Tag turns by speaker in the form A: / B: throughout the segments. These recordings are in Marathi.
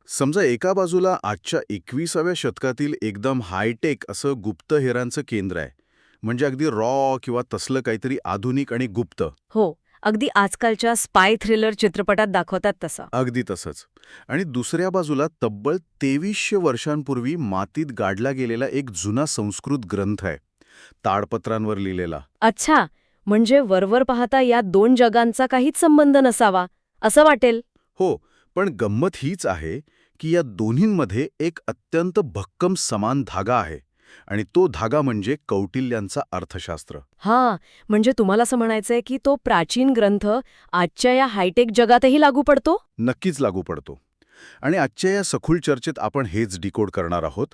A: समजा एका बाजूला आजच्या 21व्या शतकातील एकदम हायटेक असं गुप्तहेरांचं केंद्र आहे. म्हणजे अगदी रॉ किंवा तसलं काहीतरी आधुनिक आणि गुप्त.
B: हो, अगदी आजकालच्या स्पाय थ्रिलर चित्रपटात दाखवतात तसं.
A: अगदी तसंच. आणि दुसऱ्या बाजूला तब्बल 2300 वर्षांपूर्वी मातीत गाडला गेलेला एक जुना संस्कृत ग्रंथ आहे, ताडपत्रांवर लिहिलेला.
B: अच्छा, म्हणजे वरवर पाहता या दोन जगांचा काहीच संबंध नसावा असं वाटेल.
A: हो, पण गंमत हीच आहे की या दोन्हींमध्ये एक अत्यंत भक्कम समान धागा आहे. आणि तो धागा म्हणजे कौटिल्यांचा अर्थशास्त्र.
B: हां, म्हणजे तुम्हाला असं म्हणायचंय की तो प्राचीन ग्रंथ आजच्या या हायटेक जगातही लागू पडतो?
A: नक्कीच लागू पडतो. आणि आजच्या या सखोल चर्चेत आपण हेच डिकोड करणार आहोत,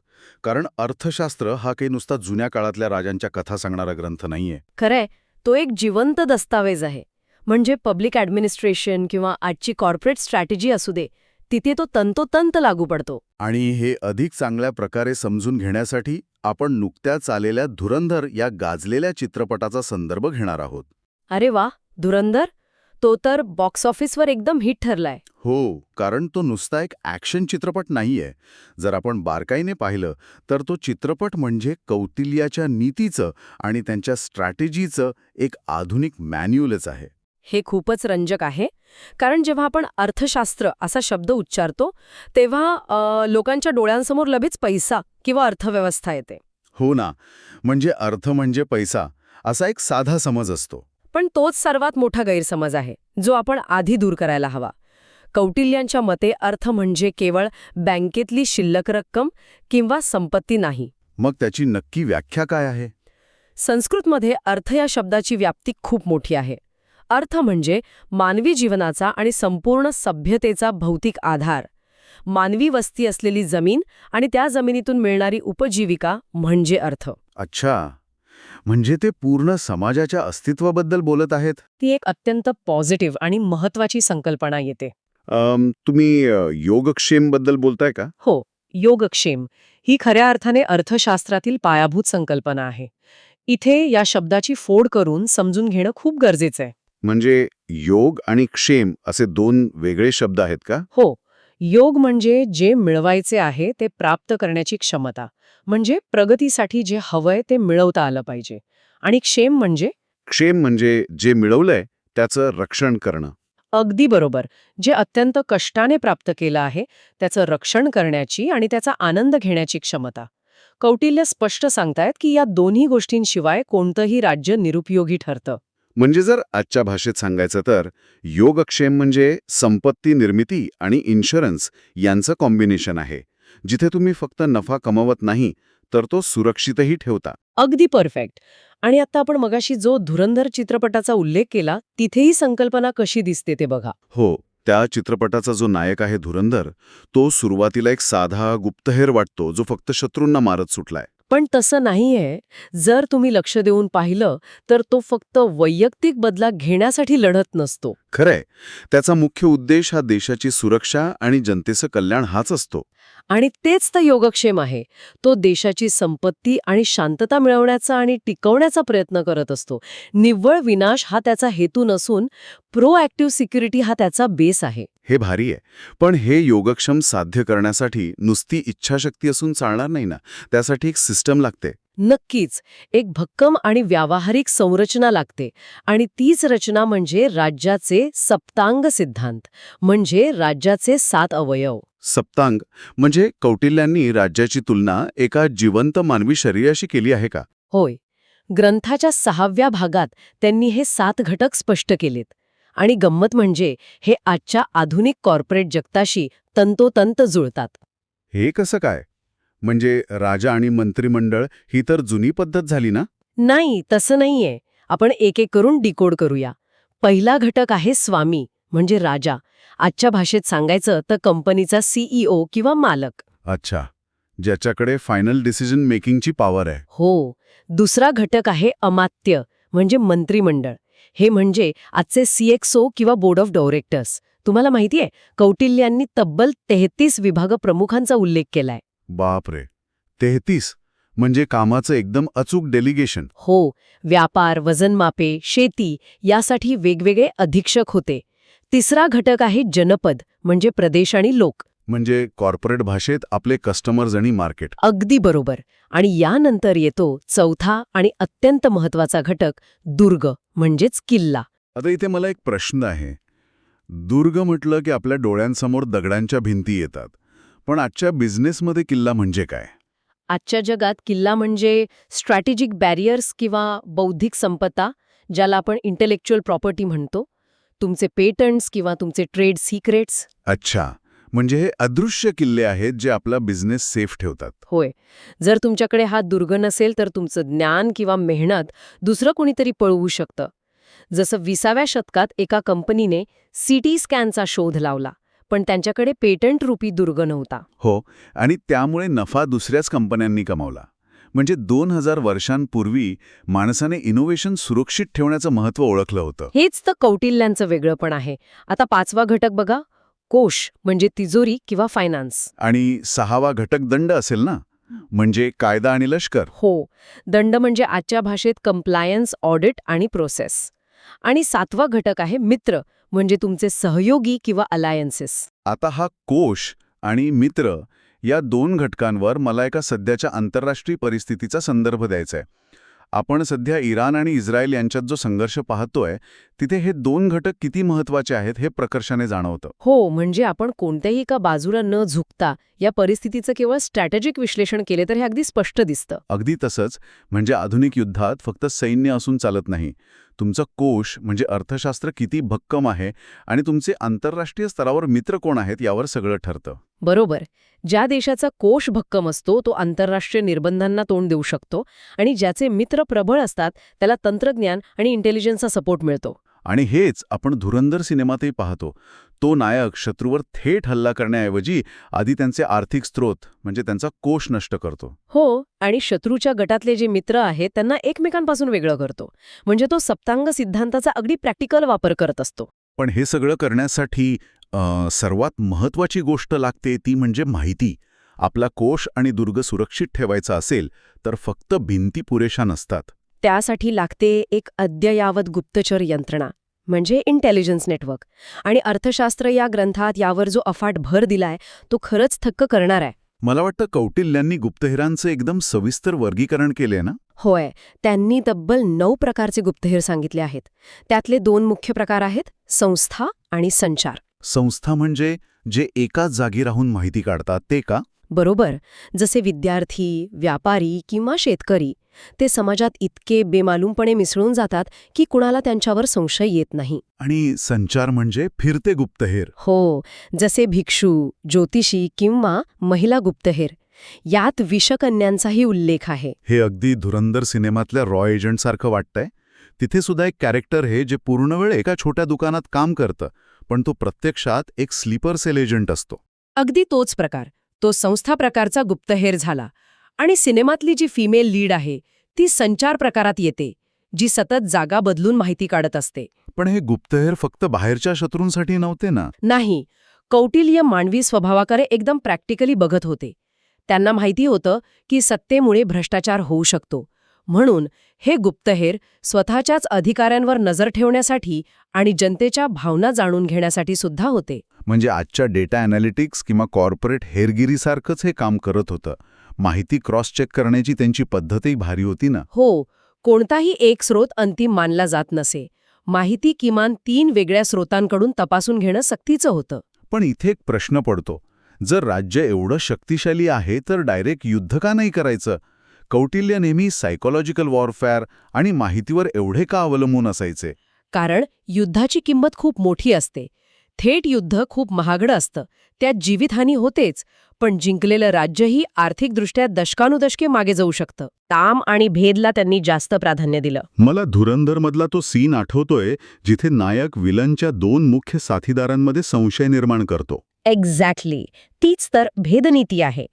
A: कारण अर्थशास्त्र हा काही नुसता जुन्या काळातल्या राजांच्या कथा सांगणारा ग्रंथ नाहीये.
B: खरंय, तो एक जिवंत दस्तावेज आहे. म्हणजे पब्लिक ॲडमिनिस्ट्रेशन किंवा आजची कॉर्पोरेट स्ट्रॅटेजी असू दे, तिथे तो तंतोतंत लागू पडतो.
A: आणि हे अधिक चांगल्या प्रकारे समजून घेण्यासाठी आपण नुकत्याच आलेल्या धुरंधर या गाजलेल्या चित्रपटाचा संदर्भ घेणार आहोत.
B: अरे वा, धुरंधर? तो तर बॉक्स ऑफिसवर एकदम हिट ठरलाय.
A: हो, कारण तो नुसता एक ॲक्शन चित्रपट नाहीये. जर आपण बारकाईने पाहिलं तर तो चित्रपट म्हणजे कौटिल्याच्या नीतीचं आणि त्यांच्या स्ट्रॅटेजीचं एक आधुनिक मॅन्युअलच आहे.
B: हे खूपच रंजक आहे, कारण जेव्हा आपण अर्थशास्त्र असा शब्द उच्चारतो तेव्हा लोकांच्या डोळ्यांसमोर लगेच पैसा किंवा अर्थव्यवस्था येते.
A: हो ना, म्हणजे अर्थ म्हणजे पैसा असा एक साधा समज असतो.
B: पण तोच सर्वात मोठा गैरसमज आहे, जो आपण आधी दूर करायला हवा. कौटिल्यांच्या मते अर्थ म्हणजे केवळ बँकेतली शिल्लक रक्कम किंवा संपत्ती नाही.
A: मग त्याची नक्की व्याख्या काय आहे?
B: संस्कृतमध्ये अर्थ या शब्दाची व्याप्ती खूप मोठी आहे. अर्थ म्हणजे मानवी जीवनाचा आणि संपूर्ण सभ्यतेचा भौतिक आधार. मानवी वस्ती असलेली जमीन आणि त्या जमिनीतून मिळणारी उपजीविका म्हणजे अर्थ.
A: अच्छा, म्हणजे ते पूर्ण समाजाच्या अस्तित्वाबद्दल बोलत आहेत.
B: ती एक अत्यंत पॉझिटिव्ह आणि महत्वाची संकल्पना येते.
A: तुम्ही योगक्षेमबद्दल बोलताय का?
B: हो, योगक्षेम ही खऱ्या अर्थाने अर्थशास्त्रातील पायाभूत संकल्पना आहे. इथे या शब्दाची फोड करून समजून घेणं खूप गरजेचं आहे.
A: म्हणजे योग आणि क्षेम असे दोन वेगळे शब्द आहेत का?
B: हो, योग म्हणजे जे मिळवायचे आहे ते प्राप्त करण्याची क्षमता, म्हणजे प्रगतीसाठी जे हवंय ते मिळवता आलं पाहिजे. आणि क्षेम म्हणजे
A: क्षेम म्हणजे जे मिळवलंय त्याचं रक्षण करणं.
B: अगदी बरोबर, जे अत्यंत कष्टाने प्राप्त केलं आहे त्याचं रक्षण करण्याची आणि त्याचा आनंद घेण्याची क्षमता. कौटिल्य स्पष्ट सांगतायत की या दोन्ही गोष्टींशिवाय कोणतंही राज्य निरुपयोगी ठरतं.
A: म्हणजे जर आजच्या भाषेत सांगायचं तर योगक्षेम म्हणजे संपत्ती निर्मिती आणि इन्शुरन्स यांचं कॉम्बिनेशन आहे, जिथे तुम्ही फक्त नफा कमवत नाही तर तो सुरक्षितही ठेवता.
B: अगदी परफेक्ट. आणि आता आपण मगाशी जो धुरंधर चित्रपटाचा उल्लेख केला तिथेही संकल्पना कशी दिसते ते बघा.
A: हो, त्या चित्रपटाचा जो नायक आहे धुरंधर, तो सुरुवातीला एक साधा गुप्तहेर वाटतो जो फक्त शत्रूंना मारत सुटलाय.
B: पण तसं नाहीये. जर तुम्ही लक्ष देऊन पाहिलं तर तो फक्त वैयक्तिक बदला घेण्यासाठी लढत नसतो.
A: खरंय, त्याचा मुख्य उद्देश हा देशाची सुरक्षा आणि जनतेचं कल्याण हाच असतो.
B: आणि तेच तर योगक्षेम आहे. तो देशाची संपत्ती आणि शांतता मिळवण्याचा आणि टिकवण्याचा प्रयत्न करत असतो. निव्वळ विनाश हा त्याचा हेतू नसून प्रोॲक्टिव्ह सिक्युरिटी हा त्याचा बेस आहे.
A: हे भारी आहे. पण हे योगक्षम साध्य करण्यासाठी नुसती इच्छाशक्ती असून चालणार नाही ना, त्यासाठी एक सिस्टम लागते.
B: नक्कीच, एक भक्कम आणि व्यावहारिक संरचना लागते. आणि तीच रचना म्हणजे राज्याचे सप्तांग सिद्धांत, म्हणजे राज्याचे 7 अवयव.
A: सप्तांग म्हणजे कौटिल्यांनी राज्याची तुलना एका जिवंत मानवी शरीराशी केली आहे का?
B: होय, ग्रंथाच्या 6व्या भागात त्यांनी हे 7 घटक स्पष्ट केलेत. आणि गंमत म्हणजे हे आजच्या आधुनिक कॉर्पोरेट जगताशी तंतोतंत जुळतात.
A: हे कसं काय? म्हणजे राजा आणि मंत्रिमंडळ ही तर जुनी पद्धत झाली ना?
B: नाही, तसं नाहीये. आपण एक एक करून डिकोड करूया. पहिला घटक आहे स्वामी, म्हणजे राजा. आजच्या भाषेत सांगायचं तर कंपनीचा CEO किंवा मालक.
A: अच्छा, ज्याच्याकडे फायनल डिसिजन मेकिंगची पॉवर आहे.
B: हो. दुसरा घटक आहे अमात्य, म्हणजे मंत्रिमंडळ. हे म्हणजे आजचे CXO किंवा बोर्ड ऑफ डायरेक्टर्स. तुम्हाला माहितीये, कौटिल्यांनी तब्बल 33 विभाग प्रमुखांचा उल्लेख केलाय.
A: बापरे, 33 म्हणजे कामाचं एकदम अचूक डेलिगेशन.
B: हो, व्यापार, वजनमापे, शेती यासाठी वेगवेगळे अधीक्षक होते. तिसरा घटक आहे जनपद, म्हणजे प्रदेश आणि लोक.
A: म्हणजे कॉर्पोरेट भाषेत आपले कस्टमर्स आणि मार्केट.
B: अगदी बरोबर. आणि यानंतर येतो चौथा आणि अत्यंत महत्वाचा घटक, दुर्ग म्हणजेच किल्ला.
A: आता इथे मला एक प्रश्न आहे. दुर्ग म्हटलं की आपल्या डोळ्यांसमोर दगडांच्या भिंती येतात. पण आजच्या बिझनेसमध्ये किल्ला म्हणजे काय?
B: आजच्या जगात किल्ला म्हणजे स्ट्रॅटेजिक बॅरियर्स किंवा बौद्धिक संपदा, ज्याला आपण इंटेलेक्च्युअल प्रॉपर्टी म्हणतो, तुमचे पेटंट्स किंवा तुमचे ट्रेड सिक्रेट्स.
A: अच्छा, म्हणजे हे अदृश्य किल्ले आहेत जे आपला बिझनेस सेफ ठेवतात.
B: होय. जर तुमच्याकडे हा दुर्ग नसेल तर तुमचं ज्ञान किंवा मेहनत दुसरं कोणीतरी पळवू शकतं. जसं 20व्या शतकात एका कंपनीने सीटी स्कॅनचा शोध लावला, पण त्यांच्याकडे पेटंट रूपी दुर्ग नव्हता.
A: हो, आणि त्यामुळे नफा दुसऱ्याच कंपन्यांनी कमावला. म्हणजे 2000 वर्षांपूर्वी माणसाने इनोव्हेशन सुरक्षित ठेवण्याचं महत्त्व ओळखलं होतं.
B: हेच तर कौटिल्यांचं वेगळंपण आहे. आता 5वा घटक बघा, कोश म्हणजे तिजोरी किंवा फायनान्स.
A: आणि 6वा घटक दंड असेल ना, म्हणजे कायदा आणि लष्कर.
B: हो, दंड म्हणजे आजच्या भाषेत कंप्लायन्स, ऑडिट आणि प्रोसेस. आणि 7वा घटक आहे मित्र, म्हणजे तुमचे सहयोगी किंवा अलायन्सेस.
A: आता हा कोश आणि मित्र या 2 घटकांवर मला एका सध्याच्या आंतरराष्ट्रीय परिस्थितीचा संदर्भ द्यायचा आहे. आपण सध्या इराण आणि इस्रायल यांच्यात जो संघर्ष पाहतोय, तिथे हे 2 घटक किती महत्त्वाचे आहेत हे प्रकर्षाने जाणवतं.
B: हो, म्हणजे आपण कोणत्याही एका बाजूला न झुकता या परिस्थितीचं केवळ स्ट्रॅटेजिक विश्लेषण केले तर हे अगदी स्पष्ट दिसतं.
A: अगदी तसंच, म्हणजे आधुनिक युद्धात फक्त सैन्य असून चालत नाही. तुमचं कोश म्हणजे अर्थशास्त्र किती भक्कम आहे आणि तुमचे आंतरराष्ट्रीय स्तरावर मित्र कोण आहेत यावर सगळं ठरतं.
B: बरोबर. ज्या देशाचा कोश भक्कम असतो तो आंतरराष्ट्रीय निर्बंधांना तोंड देऊ शकतो आणि ज्याचे मित्र प्रबळ असतात त्याला तंत्रज्ञान आणि इंटेलिजन्सचा सपोर्ट मिळतो.
A: आणि हेच आपण धुरंधर सिनेमातही पाहतो. तो नायक शत्रूवर थेट हल्ला करण्याऐवजी आधी त्यांचे आर्थिक स्रोत म्हणजे त्यांचा कोश नष्ट करतो.
B: हो, आणि शत्रूच्या गटातले जे मित्र आहेत त्यांना एकमेकांपासून वेगळं करतो. म्हणजे तो सप्तांग सिद्धांताचा अगदी प्रॅक्टिकल वापर करत असतो.
A: पण हे सगळं करण्यासाठी सर्वात महत्त्वाची गोष्ट लागते ती म्हणजे माहिती. आपला कोश आणि दुर्ग सुरक्षित ठेवायचा असेल तर फक्त भिंती पुरेशा नसतात.
B: त्यासाठी लागते एक अद्ययावत गुप्तचर यंत्रणा म्हणजे इंटेलिजन्स नेटवर्क. आणि अर्थशास्त्र या ग्रंथात यावर जो अफाट भर दिलाय तो खरंच थक्क करणार आहे.
A: मला वाटतं कौटिल्यांनी गुप्तहेरांचं एकदम सविस्तर वर्गीकरण केले ना?
B: होय, त्यांनी तब्बल 9 प्रकारचे गुप्तहेर सांगितले आहेत. त्यातले 2 मुख्य प्रकार आहेत, संस्था आणि संचार.
A: संस्था म्हणजे जे एकाच जागी राहून माहिती काढतात ते का?
B: बरोबर. जसे विद्यार्थी, व्यापारी किंवा शेतकरी. ते समाजात इतके बेमालूमपणे मिसळून जातात की कुणाला त्यांच्यावर संशय येत नाही.
A: आणि संचार म्हणजे फिरते गुप्तहेर.
B: हो, जसे भिक्षू, ज्योतिषी किंवा महिला गुप्तहेर. यात विषकन्यांचाही उल्लेख आहे.
A: हे अगदी धुरंधर सिनेमातल्या रॉ एजंटसारखं वाटतंय. तिथे सुद्धा एक कॅरेक्टर आहे जे पूर्ण वेळ एका छोट्या दुकानात काम करतं, पण तो प्रत्यक्षात एक स्लीपर सेल एजंट असतो.
B: अगदी तोच प्रकार. तो संस्था प्रकारचा गुप्तहेर झाला. आणि सिनेमातली जी फिमेल लीड आहे ती संचार प्रकारात येते, जी सतत जागा बदलून माहिती काढत असते.
A: पण हे गुप्तहेर फक्त बाहेरच्या शत्रूंसाठी नव्हते ना?
B: नाही, कौटिल्य मानवी स्वभावाकडे एकदम प्रॅक्टिकली बघत होते. त्यांना माहिती होतं की सत्तेमुळे भ्रष्टाचार होऊ शकतो. म्हणून हे गुप्तहेर स्वतःच्याच अधिकाऱ्यांवर नजर ठेवण्यासाठी आणि जनतेच्या भावना जाणून घेण्यासाठी सुद्धा होते.
A: म्हणजे आजच्या डेटा ॲनालिटिक्स किंवा कॉर्पोरेट हेरगिरीसारखंच हे काम करत होतं. माहिती क्रॉस चेक करण्याची त्यांची पद्धतही भारी होती ना?
B: हो, कोणताही एक स्रोत अंतिम मानला जात नसे. माहिती किमान 3 वेगळ्या स्रोतांकडून तपासून घेणं सक्तीचं होतं.
A: पण इथे एक प्रश्न पडतो. जर राज्य एवढं शक्तिशाली आहे तर डायरेक्ट युद्ध का नाही करायचं? कौटिल्य नेहमी सायकोलॉजिकल वॉरफेअर आणि माहितीवर एवढे का अवलंबून असायचे?
B: कारण युद्धाची किंमत खूप मोठी असते. थेट युद्ध खूप महागडं असतं. त्यात जीवितहानी होतेच, पण जिंकलेलं राज्यही आर्थिकदृष्ट्या दशकानुदशके मागे जाऊ शकतं. ताम आणि भेदला त्यांनी जास्त प्राधान्य दिलं.
A: मला धुरंधरमधला तो सीन आठवतोय जिथे नायक विलनच्या 2 मुख्य साथीदारांमध्ये संशय निर्माण करतो.
B: एक्झॅक्टली, तीच तर भेदनीती आहे.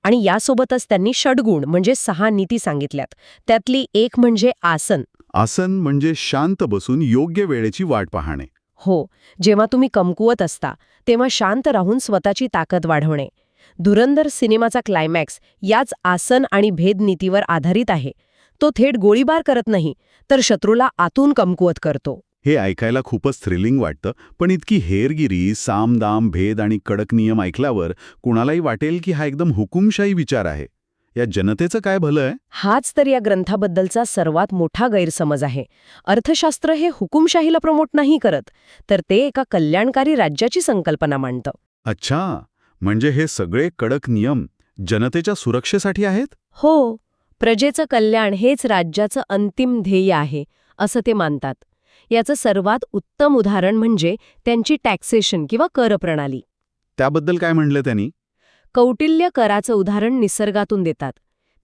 B: आणि यासोबतच त्यांनी षड्गुण म्हणजे 6 नीती सांगितल्यात. त्यातली एक म्हणजे आसन.
A: आसन म्हणजे शांत बसून योग्य वेळेची वाट पाहणे.
B: हो, जेव्हा तुम्ही कमकुवत असता तेव्हा शांत राहून स्वतःची ताकद वाढवणे. धुरंधर सिनेमाचा क्लायमॅक्स याच आसन आणि भेदनीतीवर आधारित आहे. तो थेट गोळीबार करत नाही, तर शत्रूला आतून कमकुवत करतो.
A: हे ऐकायला खूपच थ्रिलिंग वाटतं, पण इतकी हेरगिरी, सामदाम, भेद आणि कडक नियम ऐकल्यावर कुणालाही वाटेल की हा एकदम हुकुमशाही विचार आहे. या जनतेचं काय भलं आहे?
B: हाच तर या ग्रंथाबद्दलचा सर्वात मोठा गैरसमज आहे. अर्थशास्त्र हे हुकुमशाहीला प्रमोट नाही करत, तर ते एका कल्याणकारी राज्याची संकल्पना मांडतं.
A: अच्छा, म्हणजे हे सगळे कडक नियम जनतेच्या सुरक्षेसाठी आहेत?
B: हो, प्रजेचं कल्याण हेच राज्याचं अंतिम ध्येय आहे, असं ते मानतात. याचं सर्वात उत्तम उदाहरण म्हणजे त्यांची टॅक्सेशन किंवा कर प्रणाली.
A: त्याबद्दल काय म्हणलं त्यांनी?
B: कौटिल्य कराचं उदाहरण निसर्गातून देतात.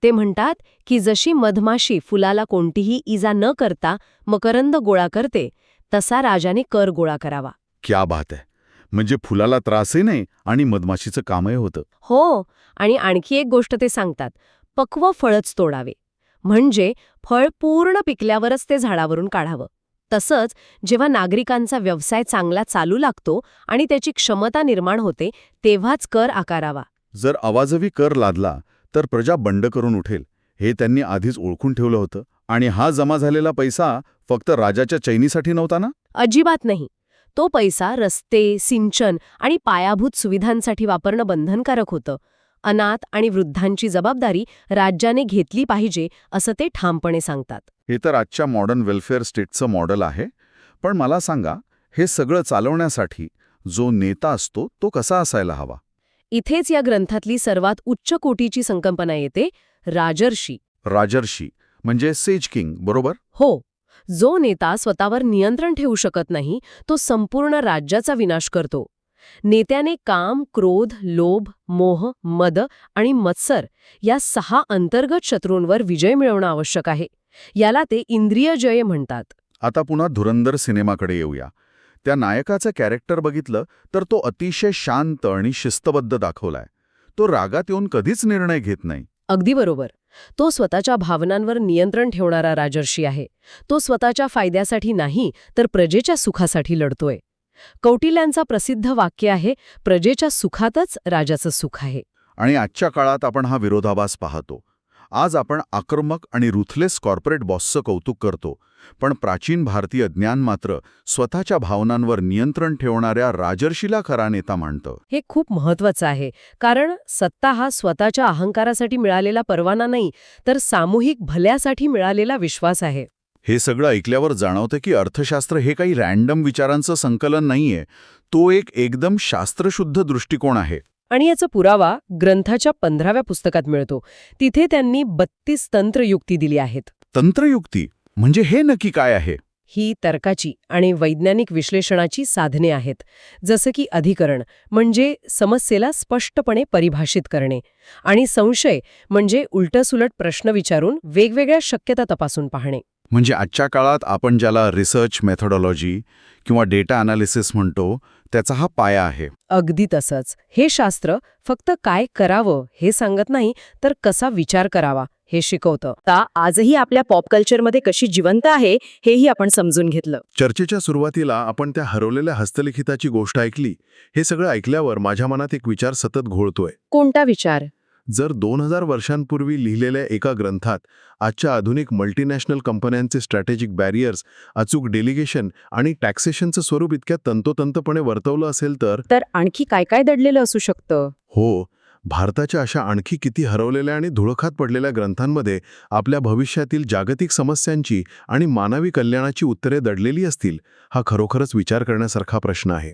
B: ते म्हणतात की जशी मधमाशी फुलाला कोणतीही इजा न करता मकरंद गोळा करते, तसा राजाने कर गोळा करावा.
A: क्या बात आहे. म्हणजे फुलाला त्रासही नाही आणि मधमाशीचं कामही होतं.
B: हो, आणि आणखी एक गोष्ट ते सांगतात, पक्व फळच तोडावे. म्हणजे फळ पूर्ण पिकल्यावरच ते झाडावरून काढावं. तसंच जेव्हा नागरिकांचा व्यवसाय चांगला चालू लागतो आणि त्याची क्षमता निर्माण होते, तेव्हाच कर आकारावा.
A: जर अवाजवी कर लादला तर प्रजा बंड करून उठेल, हे त्यांनी आधीच ओळखून ठेवलं होतं. आणि हा जमा झालेला पैसा फक्त राजाच्या चैनीसाठी नव्हता ना?
B: अजिबात नाही. तो पैसा रस्ते, सिंचन आणि पायाभूत सुविधांसाठी वापरणं बंधनकारक होतं. अनाथ आणि वृद्धांची जबाबदारी राज्याने घेतली पाहिजे, असं ते ठामपणे सांगतात.
A: हे तर आजच्या मॉडर्न वेलफेअर स्टेटचं मॉडेल आहे. पण मला सांगा, हे सगळं चालवण्यासाठी जो नेता असतो तो कसा असायला हवा?
B: इथेच या ग्रंथातली सर्वात उच्च कोटीची संकल्पना येते, राजर्षी.
A: राजर्षी म्हणजे सेज किंग, बरोबर?
B: हो, जो नेता स्वतःवर नियंत्रण ठेवू शकत नाही, तो संपूर्ण राज्याचा विनाश करतो. नेत्याने काम, क्रोध, लोभ, मोह, मद आणि मत्सर या 6 अंतर्गत शत्रूंवर विजय मिळवणं आवश्यक आहे. याला ते इंद्रियजय म्हणतात.
A: आता पुन्हा धुरंधर सिनेमाकडे येऊया. त्या नायकाचं कॅरेक्टर बघितलं तर तो अतिशय शांत आणि शिस्तबद्ध दाखवलाय. तो रागात येऊन कधीच निर्णय घेत नाही.
B: अगदी बरोबर. तो स्वतःच्या भावनांवर नियंत्रण ठेवणारा राजर्षी आहे. तो स्वतःच्या फायद्यासाठी नाही, तर प्रजेच्या सुखासाठी लढतोय. कौटिल्यांचा प्रसिद्ध वाक्य आहे, प्रजेच्या सुखातच राजाचं सुख आहे.
A: आणि आजच्या काळात आपण हा विरोधाभास पाहतो. आज आपण आक्रमक आणि रुथलेस कॉर्पोरेट बॉसचं कौतुक करतो, पण प्राचीन भारतीय ज्ञान मात्र स्वतःच्या भावनांवर नियंत्रण ठेवणाऱ्या राजर्षीला खरा नेता मानतं.
B: हे खूप महत्वाचं आहे, कारण सत्ता हा स्वतःच्या अहंकारासाठी मिळालेला परवाना नाही, तर सामूहिक भल्यासाठी मिळालेला विश्वास आहे.
A: हे सगळं ऐकल्यावर जाणवतं की अर्थशास्त्र हे काही रॅन्डम विचारांचं संकलन नाहीये. तो एक एकदम शास्त्रशुद्ध दृष्टिकोन आहे.
B: आणि याचा पुरावा ग्रंथाच्या 15व्या पुस्तकात मिळतो. तिथे त्यांनी 32 तंत्रयुक्ती दिली आहेत.
A: तंत्रयुक्ती म्हणजे हे नक्की काय आहे?
B: ही तर्काची आणि वैज्ञानिक विश्लेषणाची साधने आहेत. जसं की अधिकरण म्हणजे समस्येला स्पष्टपणे परिभाषित करणे, आणि संशय म्हणजे उलटसुलट प्रश्न विचारून वेगवेगळ्या शक्यता तपासून पाहणे.
A: म्हणजे आजच्या काळात आपण ज्याला रिसर्च मेथोडॉलॉजी किंवा डेटा अनालिसिस म्हणतो, त्याचा हा पाया आहे.
B: अगदी तसंच. हे शास्त्र फक्त काय करावं हे सांगत नाही, तर कसा विचार करावा हे शिकवतं. आता आजही आपल्या पॉप कल्चरमध्ये कशी जिवंत आहे हेही आपण समजून घेतलं.
A: चर्चेच्या सुरुवातीला आपण त्या हरवलेल्या हस्तलिखिताची गोष्ट ऐकली. हे सगळं ऐकल्यावर माझ्या मनात एक विचार सतत घोळतोय.
B: कोणता विचार?
A: जर 2000 वर्षांपूर्वी लिहिलेल्या एका ग्रंथात आजच्या आधुनिक मल्टीनॅशनल कंपन्यांचे स्ट्रॅटेजिक बॅरियर्स, अचूक डेलिगेशन आणि टॅक्सेशनचं स्वरूप इतक्या तंतोतंतपणे वर्तवलं असेल तर
B: आणखी काय काय दडलेलं असू शकतं?
A: हो, भारताच्या अशा आणखी किती हरवलेल्या आणि धुळखात पडलेल्या ग्रंथांमध्ये आपल्या भविष्यातील जागतिक समस्यांची आणि मानवी कल्याणाची उत्तरे दडलेली असतील? हा खरोखरच विचार करण्यासारखा प्रश्न आहे.